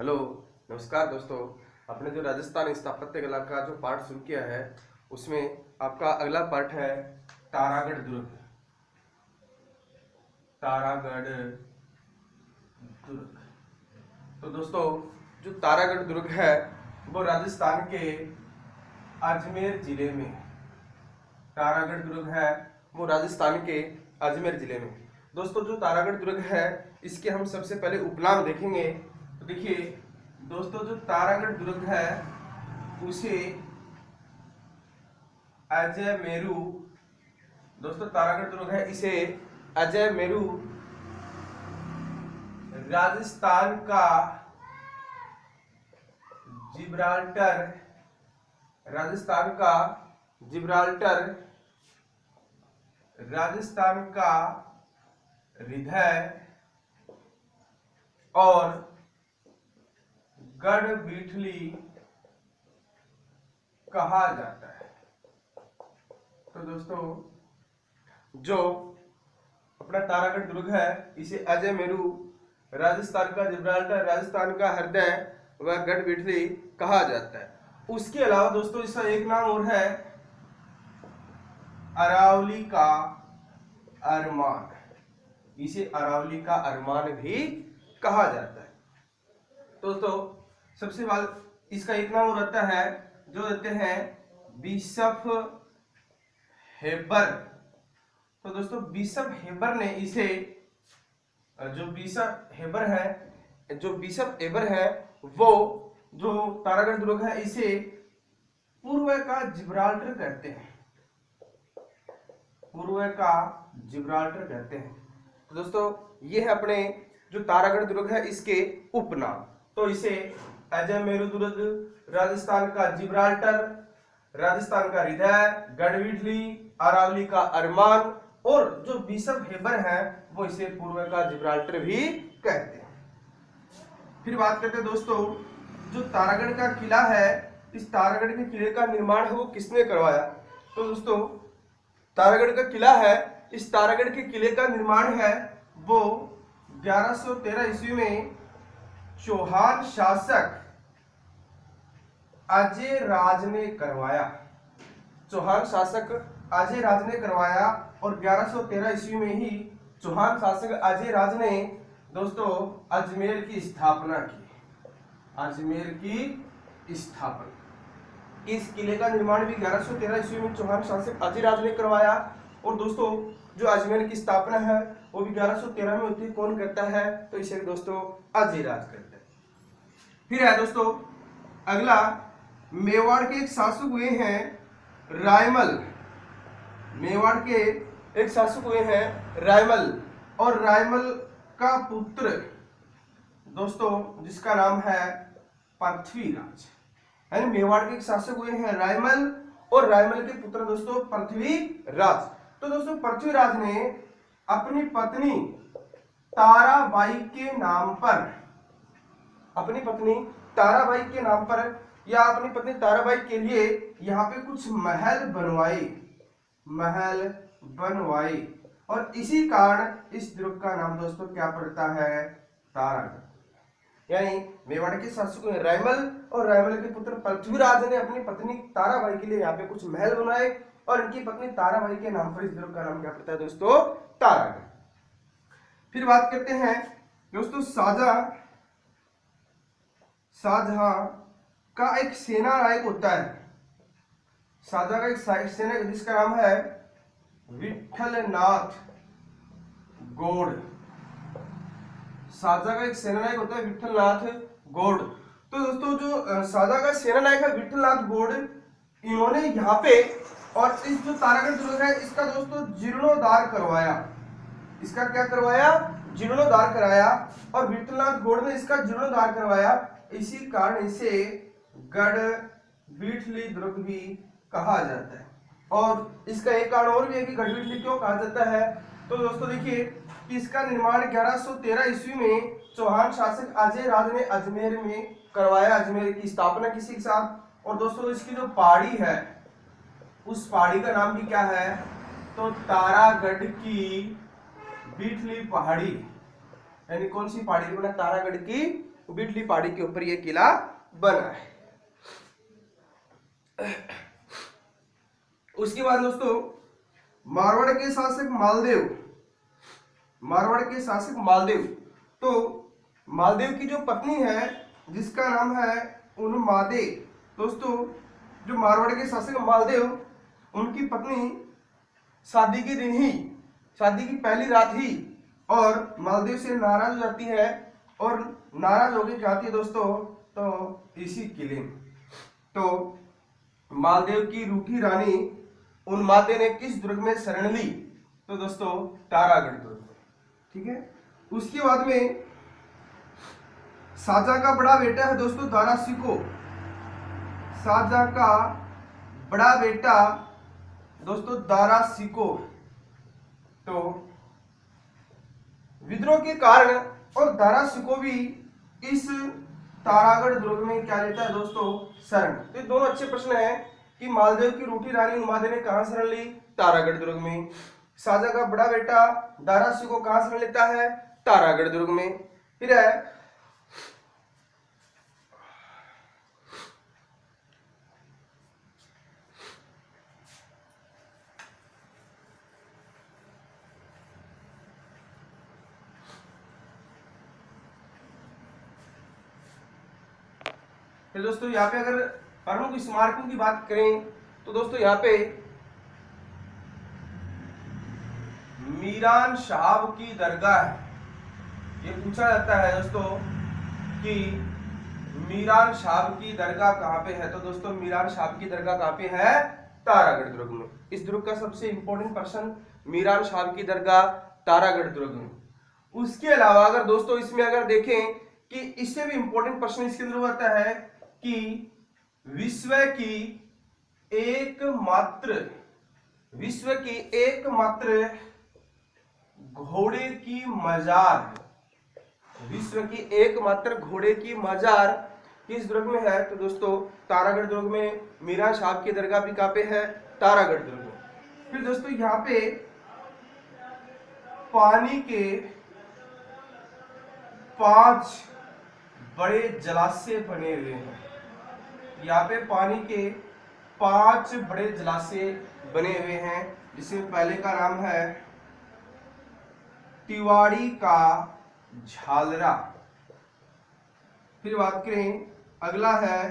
Hello, नमस्कार दोस्तों। आपने जो राजस्थान स्थापत्य कला का जो पार्ट शुरू किया है उसमें आपका अगला पार्ट है तारागढ़ दुर्ग। तारागढ़ दुर्ग। तो दोस्तों, जो तारागढ़ दुर्ग है वो राजस्थान के अजमेर जिले में, तारागढ़ दुर्ग है वो राजस्थान के अजमेर जिले में। दोस्तों, जो तारागढ़ दुर्ग है इसके हम सबसे पहले उपनाम देखेंगे। तो देखिए दोस्तों, जो तारागढ़ दुर्ग है उसे अजय मेरू, दोस्तों तारागढ़ दुर्ग है इसे अजय मेरू राजस्थान का जिब्राल्टर, राजस्थान का जिब्राल्टर, राजस्थान का हृदय और गढ़बीठली कहा जाता है। तो दोस्तों, जो अपना तारागढ़ दुर्ग है इसे अजय मेरू, राजस्थान का जिब्राल्टर, राजस्थान का हृदय व गढ़बीठली कहा जाता है। उसके अलावा दोस्तों इसका एक नाम और है अरावली का अरमान, इसे अरावली का अरमान भी कहा जाता है। दोस्तों सबसे बाद इसका एक नाम और रहता है जो रहते हैं बिशप हेबर। तो दोस्तों बिशप हेबर ने इसे, जो बिशप हेबर है वो जो तारागढ़ दुर्ग है इसे पूर्व का जिब्राल्टर कहते हैं, पूर्व का जिब्राल्टर कहते हैं। तो दोस्तों ये है अपने जो तारागढ़ दुर्ग है इसके उपनाम। तो इसे अजय मेरू दुर्ग, राजस्थान का जिब्राल्टर, राजस्थान का हृदय, गढ़बीठली, अरावली का अरमान और जो बिशप हेबर है वो इसे पूर्व का जिब्राल्टर भी कहते हैं। फिर बात करते हैं दोस्तों, जो तारागढ़ का किला है इस तारागढ़ के किले का निर्माण है वो किसने करवाया। तो दोस्तों तारागढ़ का किला है, इस तारागढ़ के किले का निर्माण है वो 1113 ईस्वी में चौहान शासक अजय राज ने करवाया। चौहान शासक अजय राज ने करवाया और 1113 ईस्वी में ही चौहान शासक अजय राज ने दोस्तों अजमेर की स्थापना की। अजमेर की स्थापना, इस किले का निर्माण भी 1113 ईस्वी में चौहान शासक अजय राज ने करवाया। और दोस्तों जो अजमेर की स्थापना है वो भी 1113 में होती है। कौन करता है? तो इसे दोस्तों अजय राज करता है। फिर है दोस्तों अगला, मेवाड़ के एक शासक हुए हैं रायमल। मेवाड़ के एक शासक हुए हैं रायमल और रायमल का पुत्र दोस्तों जिसका नाम है पृथ्वीराज। यानी मेवाड़ के एक शासक हुए हैं रायमल और रायमल के पुत्र दोस्तों पृथ्वीराज। तो दोस्तों पृथ्वीराज ने अपनी पत्नी ताराबाई के नाम पर, अपनी पत्नी ताराबाई के नाम पर या अपनी पत्नी ताराबाई के लिए यहाँ पे कुछ महल बनवाई और इसी कारण इस दुर्ग का नाम दोस्तों क्या पड़ता है? तारागढ़। यानी मेवाड़ के शासक रायमल और रायमल के पुत्र पृथ्वीराज ने अपनी पत्नी ताराबाई के लिए यहाँ पे कुछ महल बनाए और इनकी पत्नी ताराबाई के नाम पर इस दुर्ग का नाम क्या पड़ता है दोस्तों? तारागढ़। फिर बात करते हैं दोस्तों शाहजहां का एक सेना नायक होता है। शाहजहां का एक सेना जिसका नाम है विठलनाथ गौड़। शाहजहां का एक सेना नायक होता है विठलनाथ गौड़। तो दोस्तों जो शाहजहां का सेना नायक है विठलनाथ गौड़, इन्होंने यहाँ पे और इस जो तारागढ़ दुर्ग है इसका दोस्तों जीर्णोद्धार करवाया। इसका क्या करवाया? जीर्णोद्धार कराया और विठलनाथ गौड़ ने इसका जीर्णोद्धार करवाया। इसी कारण इसे गढ़बीठली दुर्ग भी कहा जाता है। और इसका एक कारण और भी है कि गढ़बीठली क्यों कहा जाता है। तो दोस्तों देखिए कि इसका निर्माण 1113 ईस्वी में चौहान शासक अजय राज ने अजमेर में करवाया। अजमेर की स्थापना किसी के साथ। और दोस्तों इसकी जो पहाड़ी है उस पहाड़ी का नाम भी क्या है? तो तारागढ़ की बीठली पहाड़ी। यानी कौन सी पहाड़ी बना? तारागढ़ की बिठली पहाड़ी के ऊपर ये किला बना है। उसके बाद दोस्तों मारवाड़ के शासक मालदेव, मारवाड़ के शासक मालदेव, तो मालदेव की जो पत्नी है जिसका नाम है उन्मादे। दोस्तों जो मारवाड़ के शासक मालदेव, उनकी पत्नी शादी के दिन ही, शादी की पहली रात ही और मालदेव से नाराज हो जाती है और नाराज होकर जाती है दोस्तों तो इसी किले में। तो मालदेव की रूठी रानी उन्मादे ने किस दुर्ग में शरण ली? तो दोस्तों तारागढ़ दुर्ग में। ठीक है। उसके बाद में शाहजहां का बड़ा बेटा है दोस्तों दारा शिकोह। शाहजहां का बड़ा बेटा दोस्तों दारा शिकोह, तो विद्रोह के कारण और दारा शिकोह भी इस तारागढ़ दुर्ग में क्या लेता है दोस्तों? शरण। तो ये दोनों अच्छे प्रश्न हैं कि मालदेव की रूठी रानी उन्मादे ने कहां शरण ली? तारागढ़ दुर्ग में। शाहजहां का बड़ा बेटा दारा शिकोह कहां शरण लेता है? तारागढ़ दुर्ग में। फिर है फिर दोस्तों यहाँ पे अगर प्रमुख स्मारकों की बात करें तो दोस्तों यहाँ पे मीरान साहब की दरगाह है। ये पूछा जाता है दोस्तों कि मीरान साहब की दरगाह कहाँ पे है? तो दोस्तों मीरान साहब की दरगाह कहाँ पे है? तारागढ़ दुर्ग में। इस दुर्ग का सबसे इंपॉर्टेंट प्रश्न मीरान साहब की दरगाह तारागढ़ दुर्ग में। उसके अलावा अगर दोस्तों इसमें अगर देखें कि इससे भी इंपॉर्टेंट प्रश्न इसके अंदर आता है कि विश्व की एकमात्र घोड़े की मजार, विश्व की एकमात्र घोड़े की मजार किस दुर्ग में है? तो दोस्तों तारागढ़ दुर्ग में। मीरान साहब की दरगाह भी कहां पे है? तारागढ़ दुर्ग में। फिर दोस्तों यहाँ पे पानी के 5 बड़े जलाशय बने हुए हैं। यहाँ पे पानी के 5 बड़े जलाशय बने हुए हैं, जिसमें पहले का नाम है तिवाड़ी का झालरा। फिर बात करें अगला है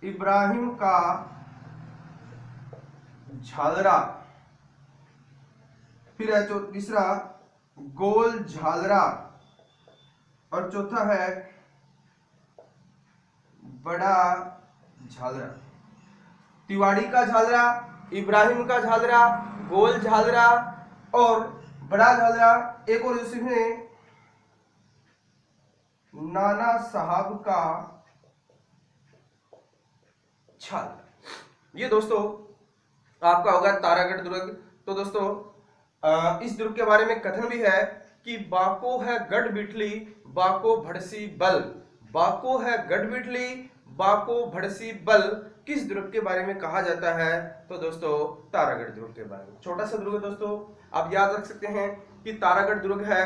इब्राहिम का झालरा। फिर है तीसरा गोल झालरा और चौथा है बड़ा झालरा। तिवाड़ी का झालरा, इब्राहिम का झालरा, गोल झालरा और बड़ा झालरा। एक और इसमें नाना साहब का झालरा। ये दोस्तों आपका होगा तारागढ़ दुर्ग। तो दोस्तों इस दुर्ग के बारे में कथन भी है कि बाको है गढ़ बिठली बाको भड़सी बल। बाको है गढ़ बिठली बाको भड़सी बल किस दुर्ग के बारे में कहा जाता है? तो दोस्तों तारागढ़ दुर्ग के बारे में। छोटा सा दुर्ग है दोस्तों, आप याद रख सकते हैं कि तारागढ़ दुर्ग है।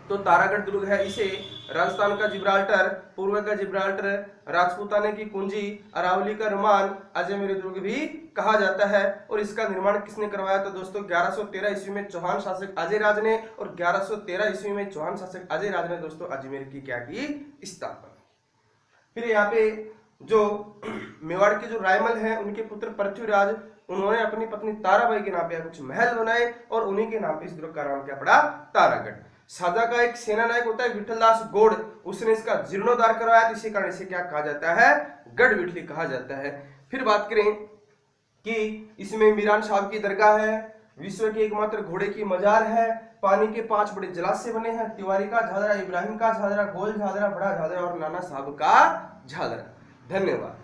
तो तारागढ़ दुर्ग है, इसे राजस्थान का जिब्राल्टर, पूर्व का जिब्राल्टर, राजपूताने की कुंजी, अरावली का रुमान, अजमेर दुर्ग भी कहा जाता है। और इसका निर्माण किसने करवाया? तो दोस्तों 1113 ईस्वी में चौहान शासक अजय राज ने, और 1113 ईस्वी में चौहान शासक अजय राज ने दोस्तों अजमेर की क्या की? स्थापना। फिर यहाँ पे जो मेवाड़ के जो रायमल हैं उनके पुत्र पृथ्वीराज, उन्होंने अपनी पत्नी ताराबाई के नाम पे कुछ महल बनाए और उन्हीं के नाम पे इस दुर्ग का नाम क्या पड़ा? तारागढ़। शाहजहां का एक सेना नायक होता है विठलदास गौड़, उसने इसका जीर्णोद्धार करवाया, तो इसी कारण इसे क्या कहा जाता है? गढ़ बिठली कहा जाता है। फिर बात करें कि इसमें मीरान साहब की दरगाह है, विश्व की एकमात्र घोड़े की मजार है, पानी के 5 बड़े जलाशय बने हैं, तिवारी का झालरा, इब्राहिम का झालरा, गोल झालरा, बड़ा झालरा और नाना साहब का झालरा। धन्यवाद।